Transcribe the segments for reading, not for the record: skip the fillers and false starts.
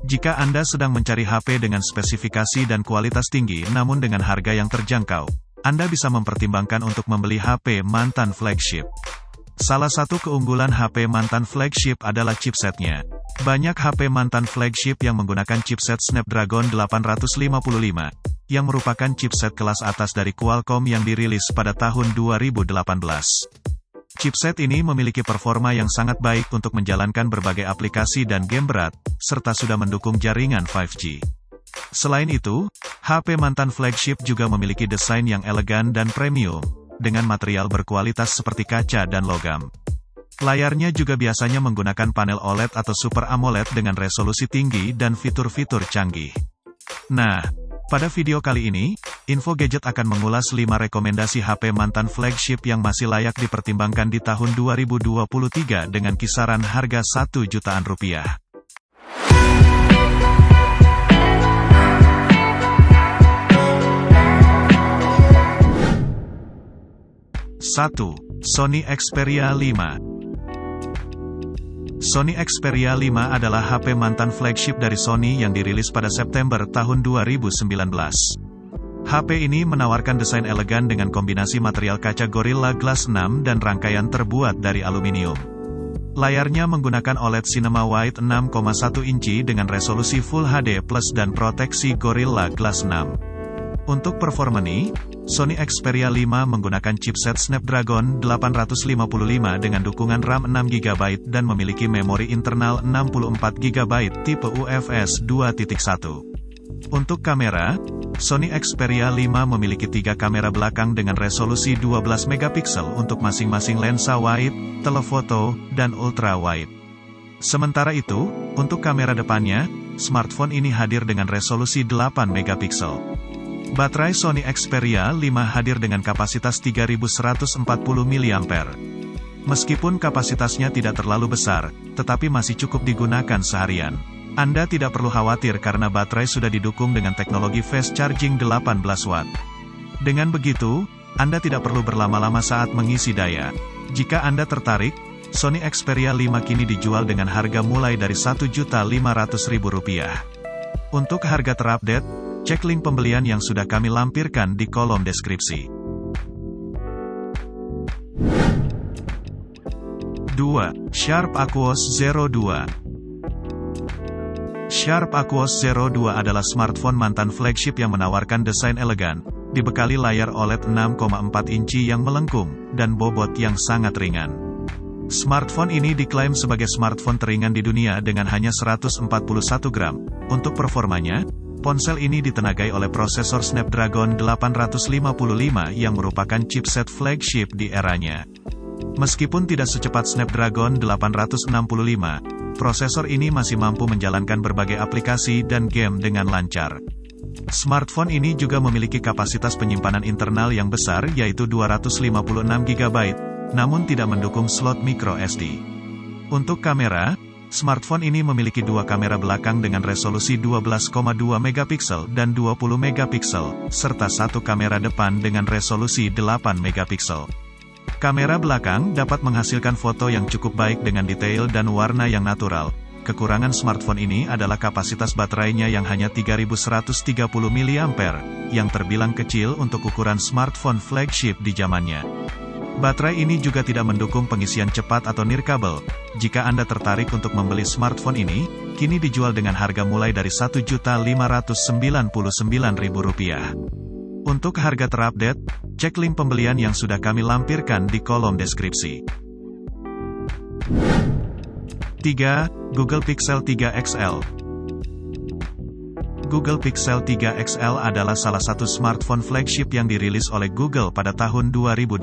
Jika Anda sedang mencari HP dengan spesifikasi dan kualitas tinggi namun dengan harga yang terjangkau, Anda bisa mempertimbangkan untuk membeli HP mantan flagship. Salah satu keunggulan HP mantan flagship adalah chipsetnya. Banyak HP mantan flagship yang menggunakan chipset Snapdragon 855, yang merupakan chipset kelas atas dari Qualcomm yang dirilis pada tahun 2018. Chipset ini memiliki performa yang sangat baik untuk menjalankan berbagai aplikasi dan game berat, serta sudah mendukung jaringan 5G. Selain itu, HP mantan flagship juga memiliki desain yang elegan dan premium, dengan material berkualitas seperti kaca dan logam. Layarnya juga biasanya menggunakan panel OLED atau Super AMOLED dengan resolusi tinggi dan fitur-fitur canggih. Nah, pada video kali ini, Info Gadget akan mengulas 5 rekomendasi HP mantan flagship yang masih layak dipertimbangkan di tahun 2023 dengan kisaran harga Rp1 jutaan. 1. Sony Xperia 5. Sony Xperia 5 adalah HP mantan flagship dari Sony yang dirilis pada September tahun 2019. HP ini menawarkan desain elegan dengan kombinasi material kaca Gorilla Glass 6 dan rangkaian terbuat dari aluminium. Layarnya menggunakan OLED Cinema White 6,1 inci dengan resolusi Full HD+ dan proteksi Gorilla Glass 6. Untuk performanya, Sony Xperia 5 menggunakan chipset Snapdragon 855 dengan dukungan RAM 6GB dan memiliki memori internal 64GB tipe UFS 2.1. Untuk kamera, Sony Xperia 5 memiliki 3 kamera belakang dengan resolusi 12MP untuk masing-masing lensa wide, telephoto, dan ultrawide. Sementara itu, untuk kamera depannya, smartphone ini hadir dengan resolusi 8MP. Baterai Sony Xperia 5 hadir dengan kapasitas 3140 mAh. Meskipun kapasitasnya tidak terlalu besar, tetapi masih cukup digunakan seharian. Anda tidak perlu khawatir karena baterai sudah didukung dengan teknologi fast charging 18 watt. Dengan begitu, Anda tidak perlu berlama-lama saat mengisi daya. Jika Anda tertarik, Sony Xperia 5 kini dijual dengan harga mulai dari Rp1.500.000. Untuk harga terupdate, cek link pembelian yang sudah kami lampirkan di kolom deskripsi. 2. Sharp Aquos Zero 2. Sharp Aquos Zero 2 adalah smartphone mantan flagship yang menawarkan desain elegan, dibekali layar OLED 6,4 inci yang melengkung, dan bobot yang sangat ringan. Smartphone ini diklaim sebagai smartphone teringan di dunia dengan hanya 141 gram. Untuk performanya, ponsel ini ditenagai oleh prosesor Snapdragon 855 yang merupakan chipset flagship di eranya. Meskipun tidak secepat Snapdragon 865, prosesor ini masih mampu menjalankan berbagai aplikasi dan game dengan lancar. Smartphone ini juga memiliki kapasitas penyimpanan internal yang besar yaitu 256GB, namun tidak mendukung slot microSD. Untuk kamera, smartphone ini memiliki 2 kamera belakang dengan resolusi 12,2MP dan 20MP, serta 1 kamera depan dengan resolusi 8MP. Kamera belakang dapat menghasilkan foto yang cukup baik dengan detail dan warna yang natural. Kekurangan smartphone ini adalah kapasitas baterainya yang hanya 3130 mAh, yang terbilang kecil untuk ukuran smartphone flagship di zamannya. Baterai ini juga tidak mendukung pengisian cepat atau nirkabel. Jika Anda tertarik untuk membeli smartphone ini, kini dijual dengan harga mulai dari Rp1.599.000. Untuk harga terupdate, cek link pembelian yang sudah kami lampirkan di kolom deskripsi. 3. Google Pixel 3 XL. Google Pixel 3 XL adalah salah satu smartphone flagship yang dirilis oleh Google pada tahun 2018.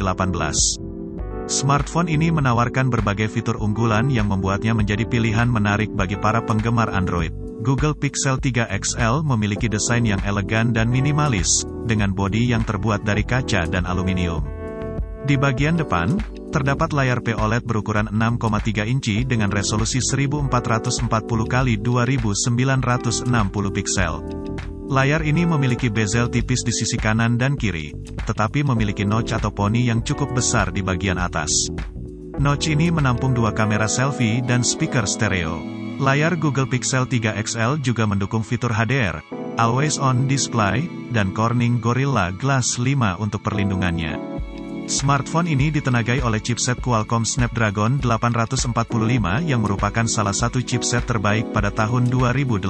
Smartphone ini menawarkan berbagai fitur unggulan yang membuatnya menjadi pilihan menarik bagi para penggemar Android. Google Pixel 3 XL memiliki desain yang elegan dan minimalis, dengan bodi yang terbuat dari kaca dan aluminium. Di bagian depan, terdapat layar POLED berukuran 6,3 inci dengan resolusi 1440x2960 piksel. Layar ini memiliki bezel tipis di sisi kanan dan kiri, tetapi memiliki notch atau poni yang cukup besar di bagian atas. Notch ini menampung 2 kamera selfie dan speaker stereo. Layar Google Pixel 3 XL juga mendukung fitur HDR, Always On Display, dan Corning Gorilla Glass 5 untuk perlindungannya. Smartphone ini ditenagai oleh chipset Qualcomm Snapdragon 845 yang merupakan salah satu chipset terbaik pada tahun 2018.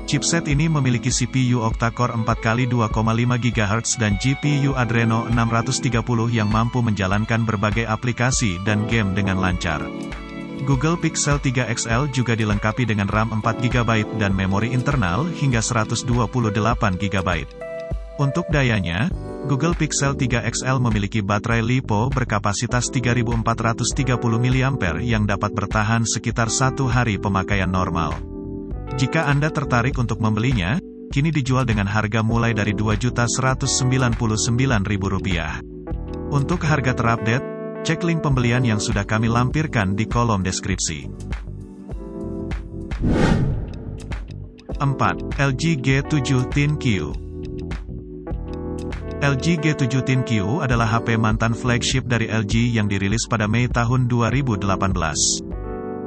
Chipset ini memiliki CPU octa-core 4x2,5 GHz dan GPU Adreno 630 yang mampu menjalankan berbagai aplikasi dan game dengan lancar. Google Pixel 3 XL juga dilengkapi dengan RAM 4GB dan memori internal hingga 128GB. Untuk dayanya, Google Pixel 3 XL memiliki baterai LiPo berkapasitas 3430 mAh yang dapat bertahan sekitar 1 hari pemakaian normal. Jika Anda tertarik untuk membelinya, kini dijual dengan harga mulai dari Rp2.199.000. Untuk harga terupdate, cek link pembelian yang sudah kami lampirkan di kolom deskripsi. 4. LG G7 ThinQ. LG G7 ThinQ adalah HP mantan flagship dari LG yang dirilis pada Mei tahun 2018.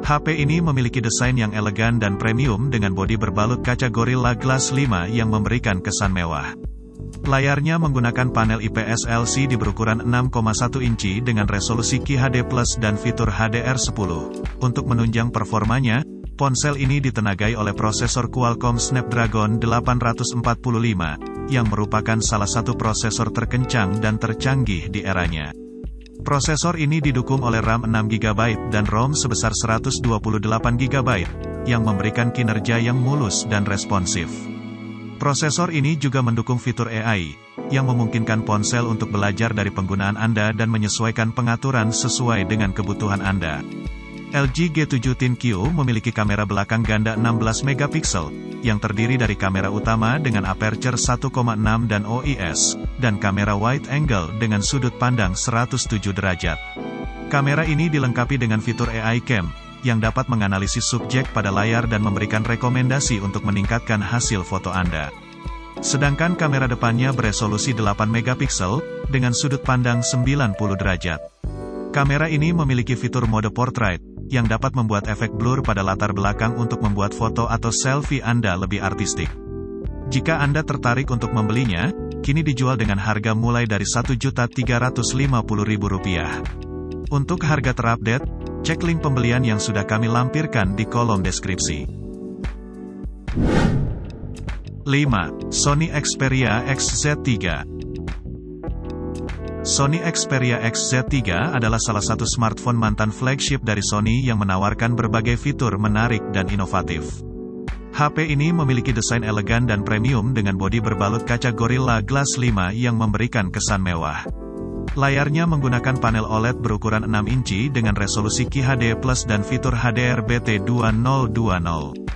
HP ini memiliki desain yang elegan dan premium dengan bodi berbalut kaca Gorilla Glass 5 yang memberikan kesan mewah. Layarnya menggunakan panel IPS LCD berukuran 6,1 inci dengan resolusi QHD+ dan fitur HDR10. Untuk menunjang performanya, ponsel ini ditenagai oleh prosesor Qualcomm Snapdragon 845, yang merupakan salah satu prosesor terkencang dan tercanggih di eranya. Prosesor ini didukung oleh RAM 6GB dan ROM sebesar 128GB, yang memberikan kinerja yang mulus dan responsif. Prosesor ini juga mendukung fitur AI, yang memungkinkan ponsel untuk belajar dari penggunaan Anda dan menyesuaikan pengaturan sesuai dengan kebutuhan Anda. LG G7 ThinQ memiliki kamera belakang ganda 16MP, yang terdiri dari kamera utama dengan aperture 1,6 dan OIS, dan kamera wide angle dengan sudut pandang 107 derajat. Kamera ini dilengkapi dengan fitur AI Cam, yang dapat menganalisis subjek pada layar dan memberikan rekomendasi untuk meningkatkan hasil foto Anda. Sedangkan kamera depannya beresolusi 8MP, dengan sudut pandang 90 derajat. Kamera ini memiliki fitur mode portrait, yang dapat membuat efek blur pada latar belakang untuk membuat foto atau selfie Anda lebih artistik. Jika Anda tertarik untuk membelinya, kini dijual dengan harga mulai dari Rp1.350.000. Untuk harga terupdate, cek link pembelian yang sudah kami lampirkan di kolom deskripsi. 5. Sony Xperia XZ3. Sony Xperia XZ3 adalah salah satu smartphone mantan flagship dari Sony yang menawarkan berbagai fitur menarik dan inovatif. HP ini memiliki desain elegan dan premium dengan bodi berbalut kaca Gorilla Glass 5 yang memberikan kesan mewah. Layarnya menggunakan panel OLED berukuran 6 inci dengan resolusi QHD+ dan fitur HDR-BT 2020.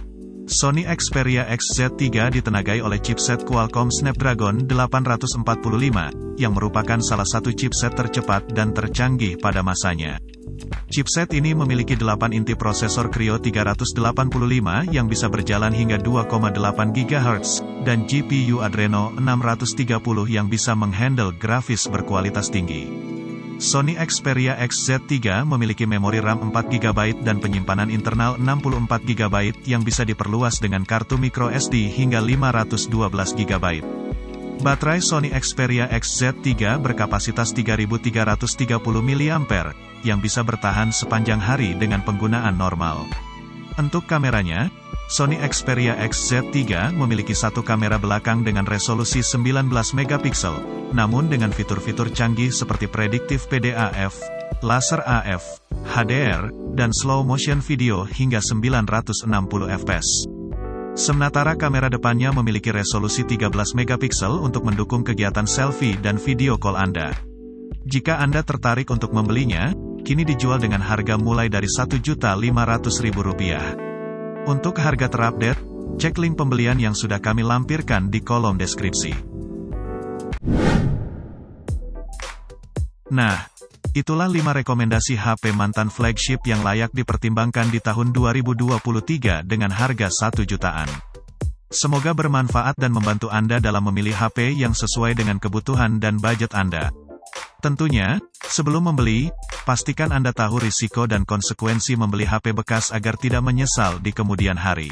Sony Xperia XZ3 ditenagai oleh chipset Qualcomm Snapdragon 845, yang merupakan salah satu chipset tercepat dan tercanggih pada masanya. Chipset ini memiliki 8 inti prosesor Kryo 385 yang bisa berjalan hingga 2,8 GHz, dan GPU Adreno 630 yang bisa menghandle grafis berkualitas tinggi. Sony Xperia XZ3 memiliki memori RAM 4GB dan penyimpanan internal 64GB yang bisa diperluas dengan kartu microSD hingga 512GB. Baterai Sony Xperia XZ3 berkapasitas 3330 mAh, yang bisa bertahan sepanjang hari dengan penggunaan normal. Untuk kameranya, Sony Xperia XZ3 memiliki satu kamera belakang dengan resolusi 19MP, namun dengan fitur-fitur canggih seperti prediktif PDAF, laser AF, HDR, dan slow motion video hingga 960 fps. Sementara kamera depannya memiliki resolusi 13MP untuk mendukung kegiatan selfie dan video call Anda. Jika Anda tertarik untuk membelinya, kini dijual dengan harga mulai dari Rp1.500.000. Untuk harga terupdate, cek link pembelian yang sudah kami lampirkan di kolom deskripsi. Nah, itulah 5 rekomendasi HP mantan flagship yang layak dipertimbangkan di tahun 2023 dengan harga 1 jutaan. Semoga bermanfaat dan membantu Anda dalam memilih HP yang sesuai dengan kebutuhan dan budget Anda. Tentunya, sebelum membeli, pastikan Anda tahu risiko dan konsekuensi membeli HP bekas agar tidak menyesal di kemudian hari.